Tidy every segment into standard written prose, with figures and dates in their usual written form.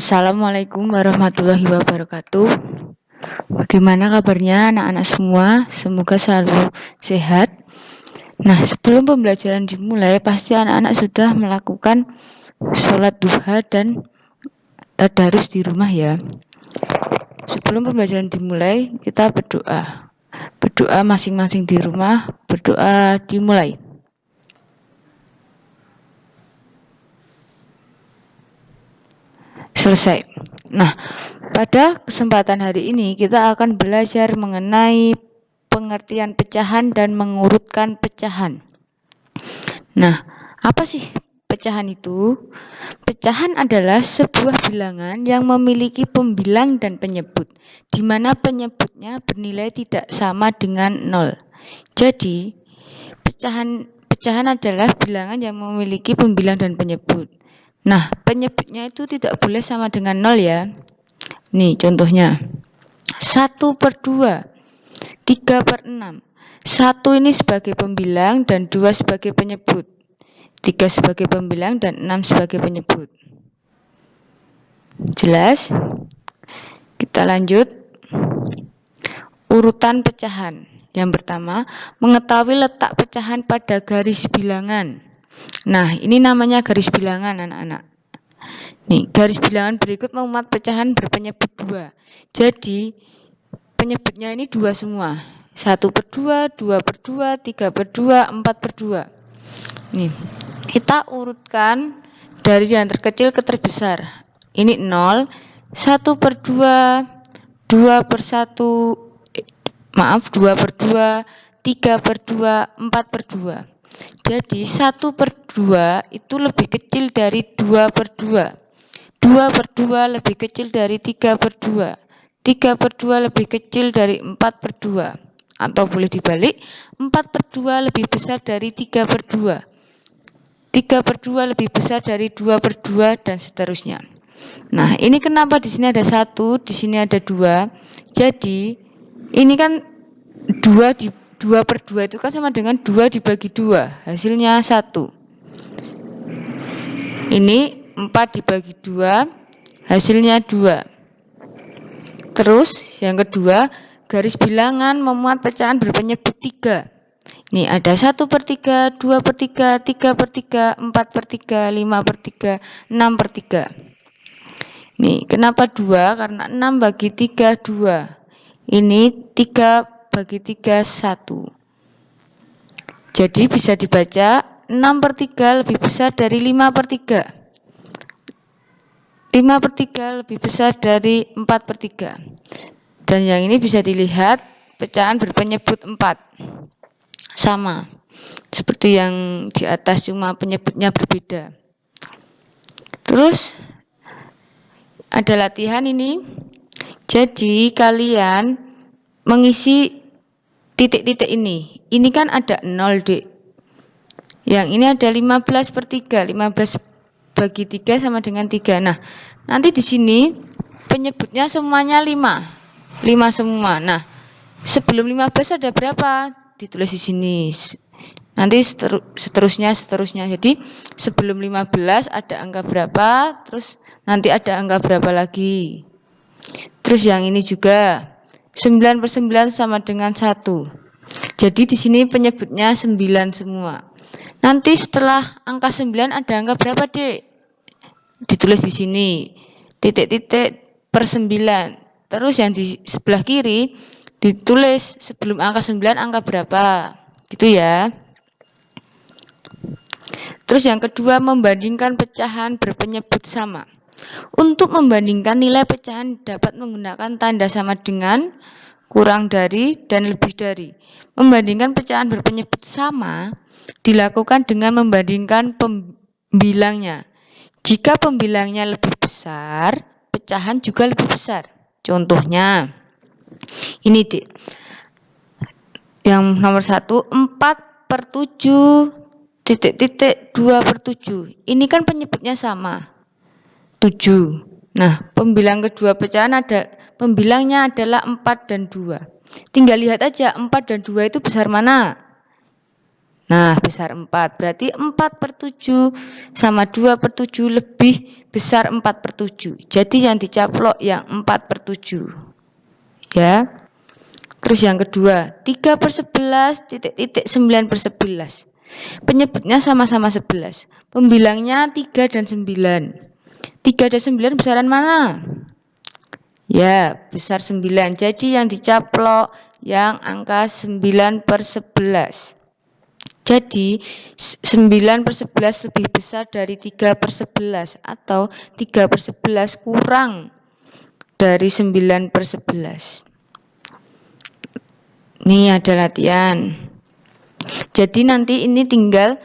Assalamualaikum warahmatullahi wabarakatuh. Bagaimana kabarnya anak-anak semua? Semoga selalu sehat. Nah, sebelum pembelajaran dimulai, pasti anak-anak sudah melakukan sholat duha dan tadarus di rumah ya. Sebelum pembelajaran dimulai, kita berdoa. Berdoa masing-masing di rumah, berdoa dimulai. Selesai. Nah, pada kesempatan hari ini kita akan belajar mengenai pengertian pecahan dan mengurutkan pecahan. Nah, apa sih pecahan itu? Pecahan adalah sebuah bilangan yang memiliki pembilang dan penyebut, di mana penyebutnya bernilai tidak sama dengan 0. Jadi, pecahan adalah bilangan yang memiliki pembilang dan penyebut. Nah, penyebutnya itu tidak boleh sama dengan 0 ya. Nih contohnya. 1/2, 3/6. 1 ini sebagai pembilang dan 2 sebagai penyebut. 3 sebagai pembilang dan 6 sebagai penyebut. Jelas? Kita lanjut. Urutan pecahan. Yang pertama, mengetahui letak pecahan pada garis bilangan. Nah, ini namanya garis bilangan anak-anak. Nih, garis bilangan berikut memuat pecahan berpenyebut 2. Jadi, penyebutnya ini 2 semua. 1/2, 2/2, 3/2, 4/2. Nih, kita urutkan dari yang terkecil ke terbesar. Ini 0, 1/2, 2/1, 2/2, 3/2, 4/2. Jadi 1/2 itu lebih kecil dari 2/2. 2/2 lebih kecil dari 3/2. 3/2 lebih kecil dari 4/2. Atau boleh dibalik, 4/2 lebih besar dari 3/2. 3/2 lebih besar dari 2/2 dan seterusnya. Nah, ini kenapa di sini ada 1, di sini ada 2. Jadi, ini kan 2/2 itu kan sama dengan 2 dibagi 2. Hasilnya 1. Ini 4 dibagi 2, hasilnya 2. Terus yang kedua, garis bilangan memuat pecahan berpenyebut 3. Ini ada 1/3, 2/3, 3/3, 4/3, 5/3, 6/3. Nih, kenapa 2? Karena 6 bagi 3, 2. Ini 3 bagi 3, 1. Jadi bisa dibaca 6/3 lebih besar dari 5/3. 5/3 lebih besar dari 4/3. Dan yang ini bisa dilihat pecahan berpenyebut 4. Sama. Seperti yang di atas, cuma penyebutnya berbeda. Terus ada latihan ini. Jadi kalian mengisi titik-titik ini. Ini kan ada 0, Dek. Yang ini ada 15/3. 15 bagi 3 sama dengan 3. Nah, nanti di sini penyebutnya semuanya 5. 5 semua. Nah, sebelum 15 ada berapa? Ditulis di sini. Nanti seterusnya. Jadi, sebelum 15 ada angka berapa, terus nanti ada angka berapa lagi. Terus yang ini juga 9/9 sama dengan 1. Jadi di sini penyebutnya 9 semua. Nanti setelah angka 9 ada angka berapa, Dek? Ditulis di sini. Titik-titik per 9. Terus yang di sebelah kiri ditulis sebelum angka 9 angka berapa. Gitu ya. Terus yang kedua, membandingkan pecahan berpenyebut sama. Untuk membandingkan nilai pecahan dapat menggunakan tanda sama dengan, kurang dari, dan lebih dari. Membandingkan pecahan berpenyebut sama dilakukan dengan membandingkan pembilangnya. Jika pembilangnya lebih besar, pecahan juga lebih besar. Contohnya, ini Dek. Yang nomor 1, 4/7, titik-titik 2/7. Ini kan penyebutnya sama, 7. Nah, pembilang kedua pecahan pembilangnya adalah 4 dan 2. Tinggal lihat aja 4 dan 2 itu besar mana. Nah, besar 4. Berarti 4/7 sama 2/7 lebih besar 4/7. Jadi yang dicaplok yang 4/7. Ya. Terus yang kedua, 3/11 titik-titik 9/11. Penyebutnya sama-sama 11. Pembilangnya 3 dan 9. 3 dan 9 besaran mana? Ya, besar 9. Jadi yang dicaplok yang angka 9/11. Jadi 9/11 lebih besar dari 3/11 atau 3/11 kurang dari 9/11. Ini ada latihan. Jadi nanti ini tinggal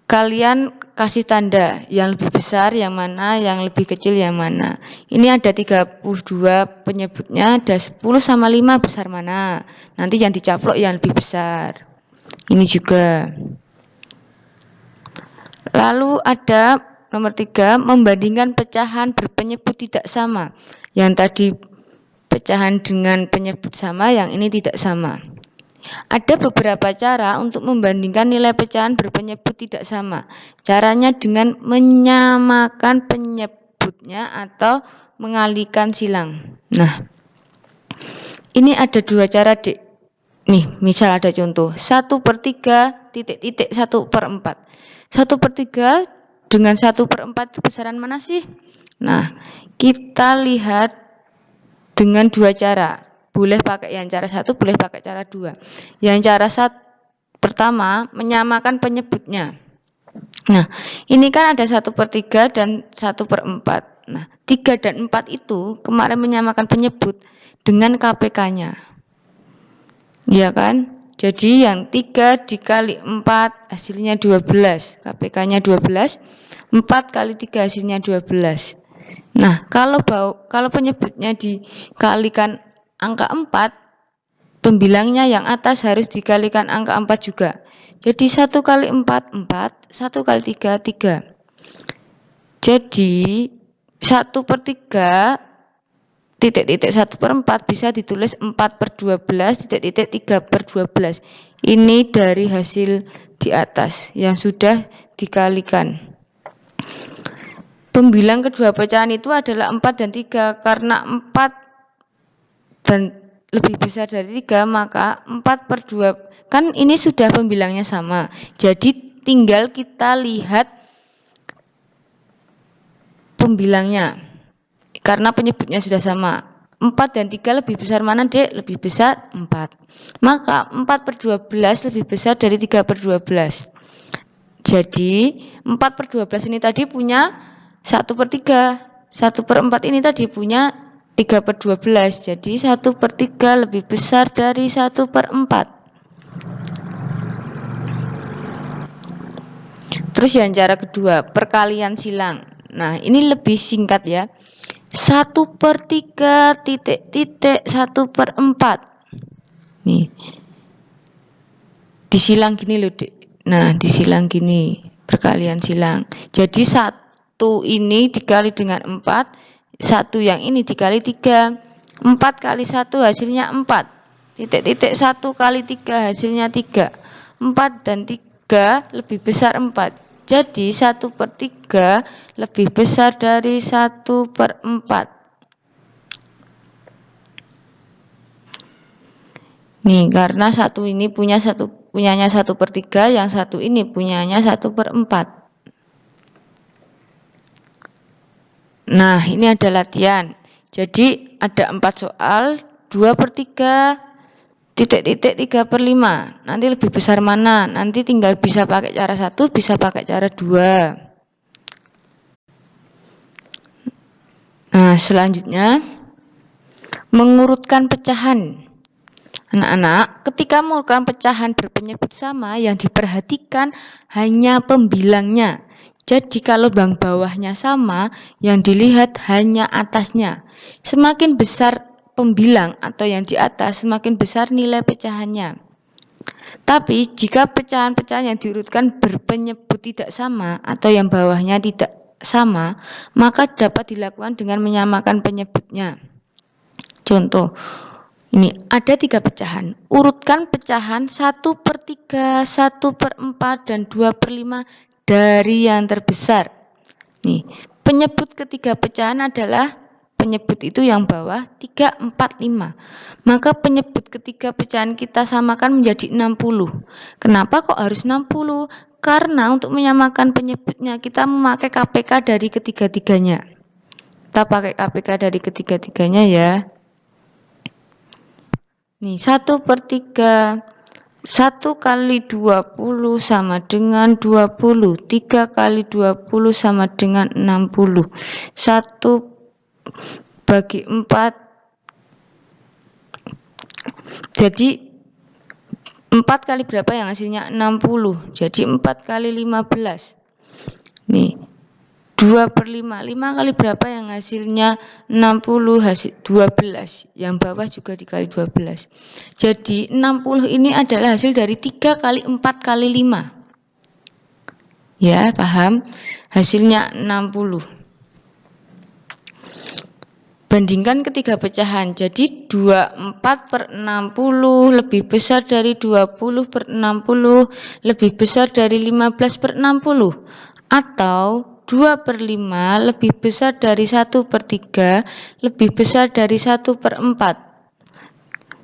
kalian kasih tanda yang lebih besar yang mana, yang lebih kecil yang mana. Ini ada 32 penyebutnya, ada 10 sama 5 besar mana. Nanti yang dicaplok yang lebih besar. Ini juga. Lalu ada nomor 3, membandingkan pecahan berpenyebut tidak sama. Yang tadi pecahan dengan penyebut sama, yang ini tidak sama. Ada beberapa cara untuk membandingkan nilai pecahan berpenyebut tidak sama. Caranya dengan menyamakan penyebutnya atau mengalihkan silang. Nah, ini ada 2 cara, Dik. Nih, misal ada contoh 1/3 titik-titik 1/4. 1/3 dengan 1/4 besaran mana sih? Nah, kita lihat dengan 2 cara. Boleh pakai yang cara 1, boleh pakai cara 2. Yang cara pertama, menyamakan penyebutnya. Nah, ini kan ada 1/3 dan 1/4. Nah, 3 dan 4 itu kemarin menyamakan penyebut dengan KPK-nya. Ya kan? Jadi yang 3 dikali 4 hasilnya 12. KPK-nya 12. 4 kali 3 hasilnya 12. Nah, kalau penyebutnya dikalikan angka 4, pembilangnya yang atas harus dikalikan angka 4 juga. Jadi 1 kali 4, 4. 1 kali 3, 3. Jadi 1/3 titik-titik 1/4 bisa ditulis 4/12 titik-titik 3/12. Ini dari hasil di atas yang sudah dikalikan. Pembilang kedua pecahan itu adalah 4 dan 3. Karena 4 dan lebih besar dari 3, maka 4/2. Kan ini sudah pembilangnya sama. Jadi tinggal kita lihat pembilangnya. Karena penyebutnya sudah sama. 4 dan 3 lebih besar mana, Dek? Lebih besar 4. Maka 4/12 lebih besar dari 3/12. Jadi 4/12 ini tadi punya 1/3. 1/4 ini tadi punya 3/12. Jadi 1/3 lebih besar dari 1/4. Terus yang cara kedua, perkalian silang. Nah, ini lebih singkat ya. 1/3 titik-titik 1/4. Nih. Disilang gini loh, Dik. Nah, disilang gini, perkalian silang. Jadi 1 ini dikali dengan 4, 1 yang ini dikali 3. 4 kali 1 hasilnya 4. Titik-titik 1 kali 3 hasilnya 3. 4 dan 3 lebih besar 4. Jadi 1/3 lebih besar dari 1/4. Nih, karena satu ini punyanya 1/3, yang satu ini punyanya 1/4. Nah, ini ada latihan. Jadi ada 4 soal, 2/3 titik-titik 3/5. Nanti lebih besar mana? Nanti tinggal bisa pakai cara 1, bisa pakai cara 2. Nah, selanjutnya mengurutkan pecahan. Anak-anak, ketika mengurutkan pecahan berpenyebut sama, yang diperhatikan hanya pembilangnya. Jadi kalau bawahnya sama, yang dilihat hanya atasnya. Semakin besar pembilang atau yang di atas, semakin besar nilai pecahannya. Tapi jika pecahan-pecahan yang diurutkan berpenyebut tidak sama atau yang bawahnya tidak sama, maka dapat dilakukan dengan menyamakan penyebutnya. Contoh, Ini ada 3 pecahan. Urutkan pecahan 1/3, 1/4, dan 2/5 dari yang terbesar. Nih, penyebut ketiga pecahan adalah penyebut itu yang bawah 3, 4, 5. Maka penyebut ketiga pecahan kita samakan menjadi 60. Kenapa kok harus 60? Karena untuk menyamakan penyebutnya kita memakai KPK dari ketiga-tiganya. Kita pakai KPK dari ketiga-tiganya ya. Nih, 1/3. 1 kali 20 sama dengan 20. 3 kali 20 sama dengan 60. 1 bagi 4. Jadi 4 kali berapa yang hasilnya? 60. Jadi 4 kali 15. Nih, 2/5. 5 kali berapa yang hasilnya? 60, hasil 12. Yang bawah juga dikali 12. Jadi 60 ini adalah hasil dari 3 kali 4 kali 5. Ya, paham? Hasilnya 60. Bandingkan ketiga pecahan. Jadi 24/60 lebih besar dari 20/60 lebih besar dari 15/60. Atau 2/5 lebih besar dari 1/3 lebih besar dari 1/4.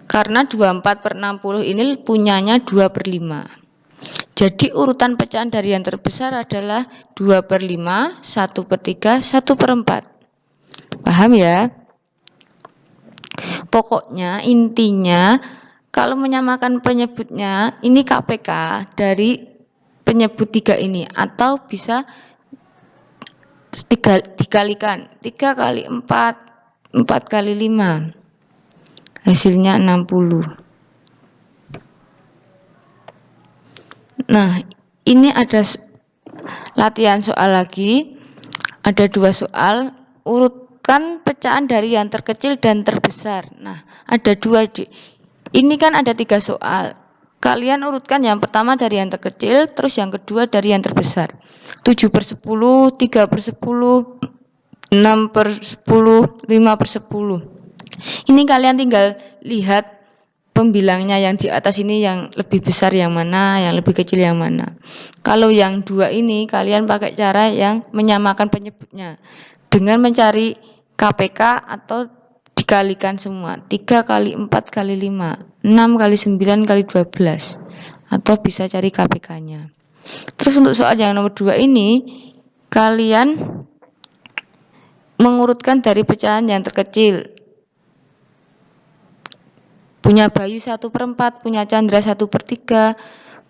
Karena 24/60 ini punyanya 2/5. Jadi urutan pecahan dari yang terbesar adalah 2/5, 1/3, 1/4. Paham ya? Pokoknya intinya kalau menyamakan penyebutnya ini KPK dari penyebut 3 ini, atau bisa dikalikan 3 kali 4, 4 kali 5, hasilnya 60. Nah, ini ada latihan soal lagi, ada 2 soal. Urutkan pecahan dari yang terkecil dan terbesar. Nah, ada 2. Ini kan ada 3 soal. Kalian urutkan yang pertama dari yang terkecil, terus yang kedua dari yang terbesar. 7/10, 3/10, 6/10, 5/10. Ini kalian tinggal lihat pembilangnya yang di atas ini, yang lebih besar yang mana, yang lebih kecil yang mana. Kalau yang 2 ini kalian pakai cara yang menyamakan penyebutnya dengan mencari KPK atau dikalikan semua. 3 kali 4 kali 5, 6 kali 9 kali 12, atau bisa cari KPK-nya. Terus untuk soal yang nomor 2 ini, kalian mengurutkan dari pecahan yang terkecil. Punya Bayu 1/4, punya Chandra 1/3,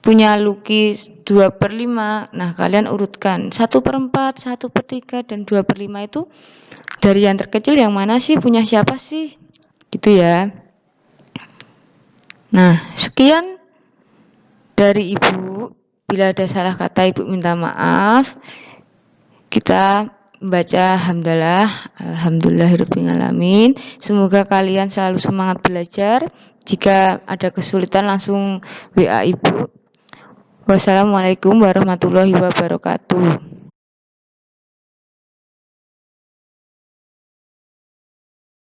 punya Lucky 2/5. Nah, kalian urutkan 1/4, 1/3, dan 2/5 itu dari yang terkecil yang mana sih, punya siapa sih? Gitu ya. Nah, sekian dari Ibu. Bila ada salah kata, Ibu minta maaf. Kita membaca hamdalah, alhamdulillahirrahmanirrahim. Semoga kalian selalu semangat belajar. Jika ada kesulitan langsung WA Ibu. Wassalamualaikum warahmatullahi wabarakatuh.